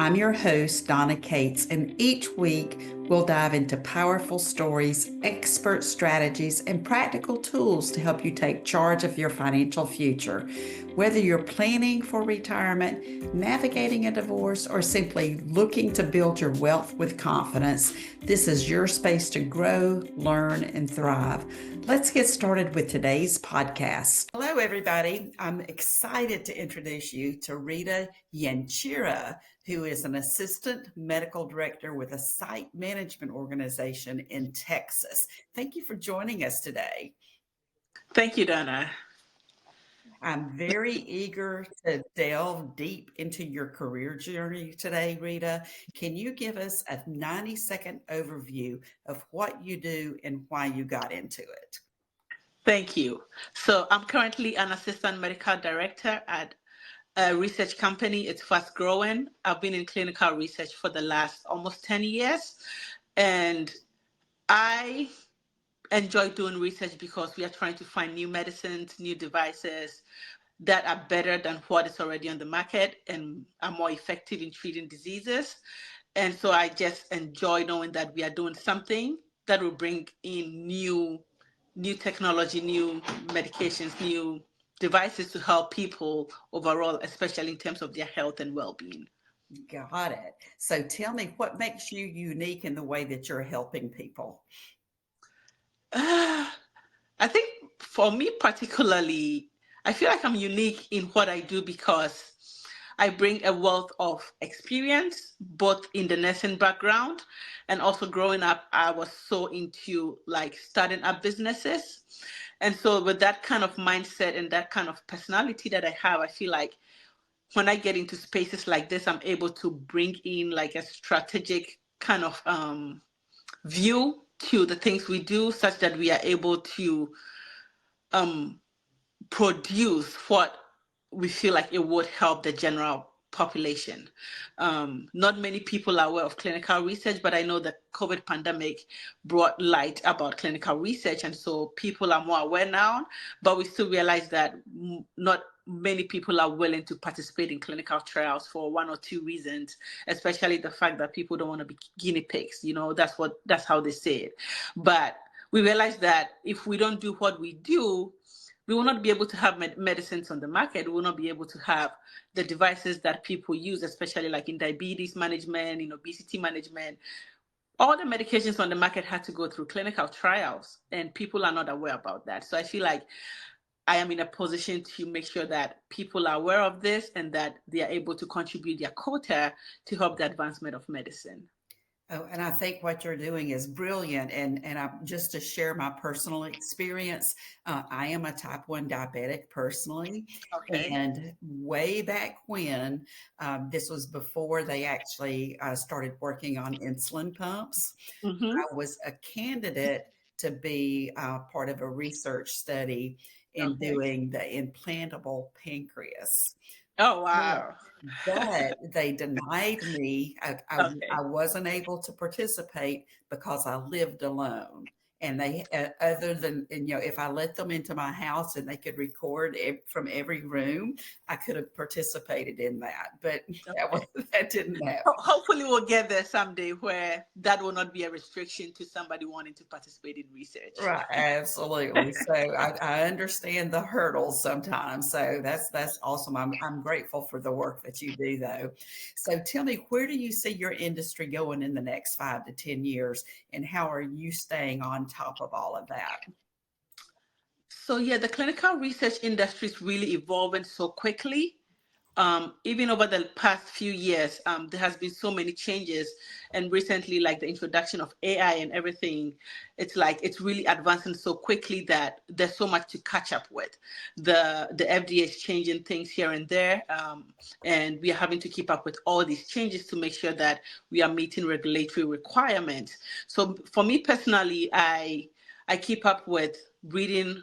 I'm your host, Donna Cates, and each week we'll dive into powerful stories, expert strategies, and practical tools to help you take charge of your financial future. Whether you're planning for retirement, navigating a divorce, or simply looking to build your wealth with confidence, this is your space to grow, learn, and thrive. Let's get started with today's podcast. Hello, everybody. I'm excited to introduce you to Rita Yankyera, who is an assistant medical director with a site management organization in Texas. Thank you for joining us today. Thank you, Donna. I'm very eager to delve deep into your career journey today, Rita. Can you give us a 90-second overview of what you do and why you got into it? Thank you. So I'm currently an assistant medical director at a research company. It's fast growing. I've been in clinical research for the last almost 10 years. And I enjoy doing research because we are trying to find new medicines, new devices that are better than what is already on the market and are more effective in treating diseases. And so I just enjoy knowing that we are doing something that will bring in new technology, new medications, new devices to help people overall, especially in terms of their health and well-being. Got it. So tell me, what makes you unique in the way that you're helping people? I think for me particularly, I feel like I'm unique in what I do because I bring a wealth of experience, both in the nursing background and also growing up, I was so into like starting up businesses. And so with that kind of mindset and that kind of personality that I have, I feel like when I get into spaces like this, I'm able to bring in like a strategic kind of view to the things we do, such that we are able to um, produce what we feel like it would help the general population. Not many people are aware of clinical research, but I know the COVID pandemic brought light about clinical research, and so people are more aware now, but we still realize that not many people are willing to participate in clinical trials for one or two reasons, especially the fact that people don't want to be guinea pigs. That's how they say it. But we realize that if we don't do what we do, we will not be able to have medicines on the market. We will not be able to have the devices that people use, especially like in diabetes management, in obesity management. All the medications on the market had to go through clinical trials, and people are not aware about that. So I feel like I am in a position to make sure that people are aware of this and that they are able to contribute their quota to help the advancement of medicine. Oh, and I think what you're doing is brilliant. And just to share my personal experience, I am a type 1 diabetic personally. Okay. And way back when, this was before they actually started working on insulin pumps, Mm-hmm. I was a candidate to be part of a research study in Okay. doing the implantable pancreas. Oh, Yeah. wow. But they denied me. I Okay. wasn't able to participate because I lived alone. And they, other than, and, if I let them into my house and they could record from every room, I could have participated in that. But Okay. that didn't happen. Hopefully, we'll get there someday where that will not be a restriction to somebody wanting to participate in research. Right, absolutely. So I understand the hurdles sometimes. So that's awesome. I'm grateful for the work that you do, though. So tell me, where do you see your industry going in the next 5 to 10 years, and how are you staying on top of all of that? So, yeah, the clinical research industry is really evolving so quickly. Even over the past few years, there has been so many changes, and recently, like the introduction of AI and everything, it's like it's really advancing so quickly that there's so much to catch up with. The FDA is changing things here and there, and we are having to keep up with all these changes to make sure that we are meeting regulatory requirements. So, for me personally, I keep up with reading.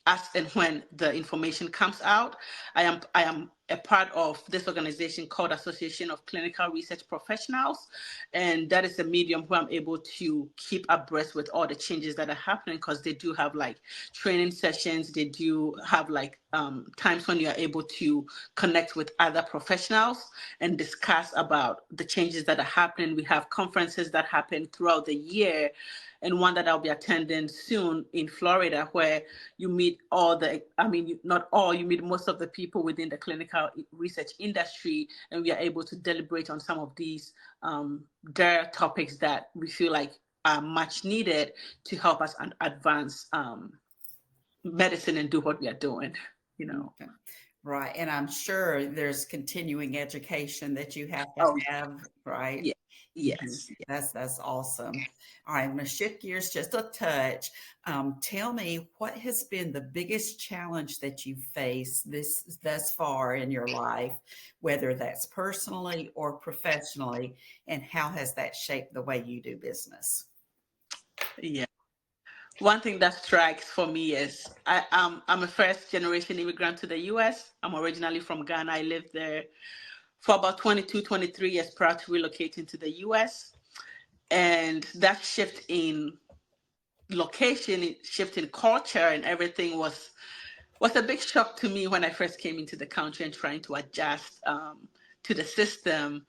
As and when the information comes out, I am a part of this organization called Association of Clinical Research Professionals. And that is a medium where I'm able to keep abreast with all the changes that are happening, because they do have like training sessions. They do have like times when you are able to connect with other professionals and discuss about the changes that are happening. We have conferences that happen throughout the year, and one that I'll be attending soon in Florida, where you meet not all, you meet most of the people within the clinical research industry, and we are able to deliberate on some of these their topics that we feel like are much needed to help us advance medicine and do what we are doing, you know. Okay. Right. And I'm sure there's continuing education that you have to Oh, have, right? yeah. Mhm. Yes. That's awesome. All right, I'm going to shift gears just a touch. Tell me, what has been the biggest challenge that you faced thus far in your life, whether that's personally or professionally, and how has that shaped the way you do business? Yeah. One thing that strikes for me is I'm a first generation immigrant to the US. I'm originally from Ghana. I lived there for about 22, 23 years prior to relocating to the US. And that shift in location, shift in culture and everything was a big shock to me when I first came into the country and trying to adjust to the system.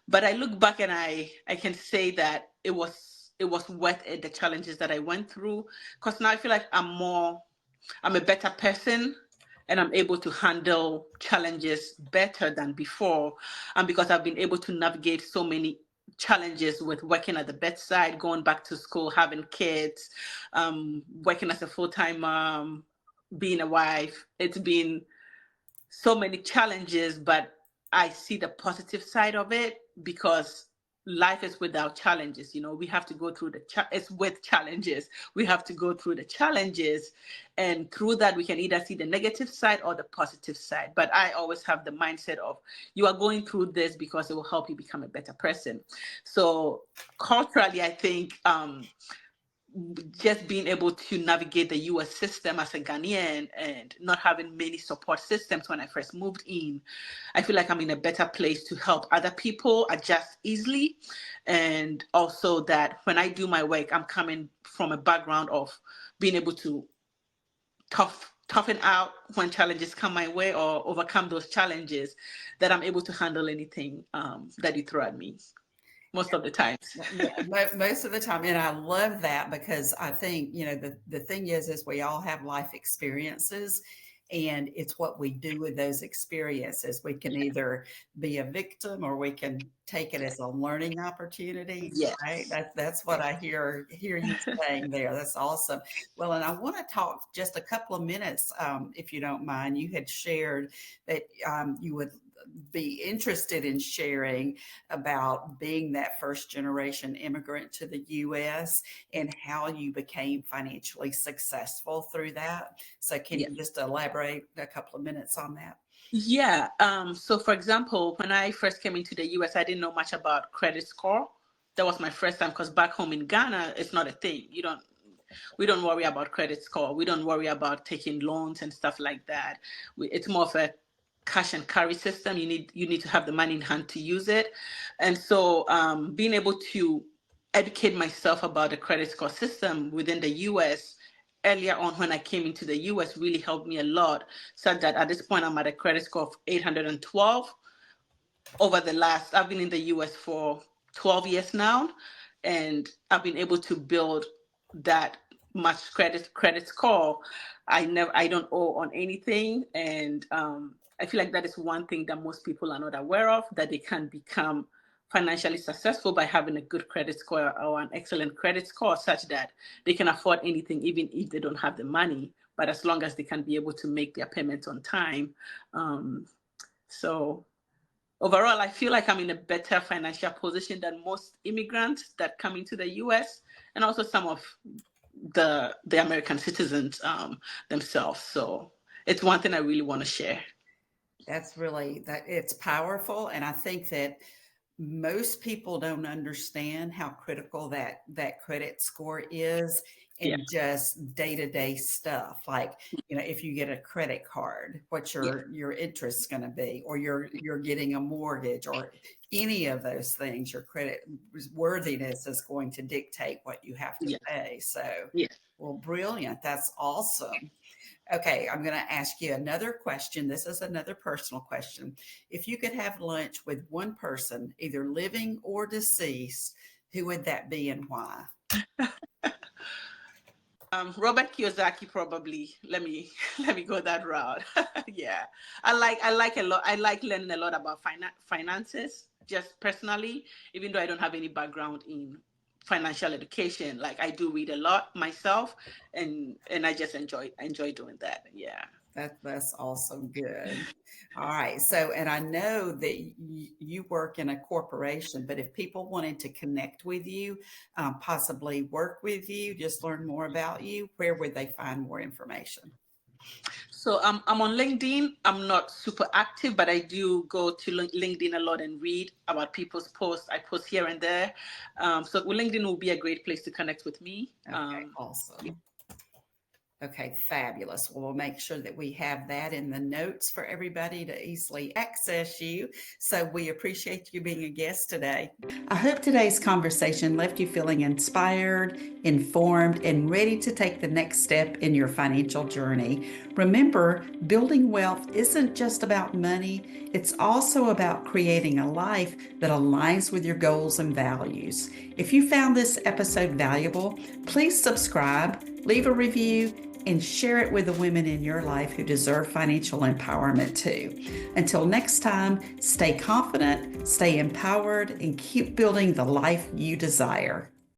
But I look back and I can say that it was worth it, the challenges that I went through, because now I feel like I'm a better person, and I'm able to handle challenges better than before. And because I've been able to navigate so many challenges with working at the bedside, going back to school, having kids, working as a full-time mom, being a wife. It's been so many challenges, but I see the positive side of it, because life is without challenges. You know, we have to go through it's with challenges. We have to go through the challenges, and through that we can either see the negative side or the positive side. But I always have the mindset of, you are going through this because it will help you become a better person. So culturally, I think just being able to navigate the US system as a Ghanaian and not having many support systems when I first moved in, I feel like I'm in a better place to help other people adjust easily. And also that when I do my work, I'm coming from a background of being able to toughen out when challenges come my way, or overcome those challenges, that I'm able to handle anything that you throw at me most of the times. Yeah, most of the time. And I love that, because I think, the thing is we all have life experiences, and it's what we do with those experiences. We can either be a victim, or we can take it as a learning opportunity, right? Yes. That's what I hear you saying there. That's awesome. Well, and I want to talk just a couple of minutes, if you don't mind. You had shared that you would be interested in sharing about being that first generation immigrant to the US and how you became financially successful through that. So can Yeah. you just elaborate a couple of minutes on that? Yeah. So for example, when I first came into the US, I didn't know much about credit score. That was my first time, because back home in Ghana, it's not a thing. We don't worry about credit score. We don't worry about taking loans and stuff like that. It's more of a cash and carry system. You need to have the money in hand to use it. And so being able to educate myself about the credit score system within the US earlier on when I came into the US really helped me a lot, such that at this point I'm at a credit score of 812. I've been in the US for 12 years now, and I've been able to build that much credit score. I don't owe on anything. And I feel like that is one thing that most people are not aware of, that they can become financially successful by having a good credit score, or an excellent credit score, such that they can afford anything, even if they don't have the money, but as long as they can be able to make their payments on time. So overall, I feel like I'm in a better financial position than most immigrants that come into the US, and also some of the American citizens themselves. So it's one thing I really want to share. That's really that it's powerful. And I think that most people don't understand how critical that credit score is Yeah, in just day-to-day stuff. Like, if you get a credit card, what yeah, your interest going to be, or you're getting a mortgage, or any of those things, your credit worthiness is going to dictate what you have to yeah, pay. So, yeah. well, brilliant. That's awesome. Okay, I'm going to ask you another question. This is another personal question. If you could have lunch with one person, either living or deceased, who would that be and why? Robert Kiyosaki probably. Let me go that route. Yeah, I like a lot. I like learning a lot about finances, just personally. Even though I don't have any background in financial education, like I do read a lot myself, and I just enjoy doing that. Yeah. That's also good. All right. So, and I know that you work in a corporation, but if people wanted to connect with you, possibly work with you, just learn more about you, where would they find more information? So I'm on LinkedIn. I'm not super active, but I do go to LinkedIn a lot and read about people's posts. I post here and there. So LinkedIn will be a great place to connect with me. Okay, awesome. Okay, fabulous. Well, we'll make sure that we have that in the notes for everybody to easily access you. So we appreciate you being a guest today. I hope today's conversation left you feeling inspired, informed, and ready to take the next step in your financial journey. Remember, building wealth isn't just about money, it's also about creating a life that aligns with your goals and values. If you found this episode valuable, please subscribe, leave a review, and share it with the women in your life who deserve financial empowerment too. Until next time, stay confident, stay empowered, and keep building the life you desire.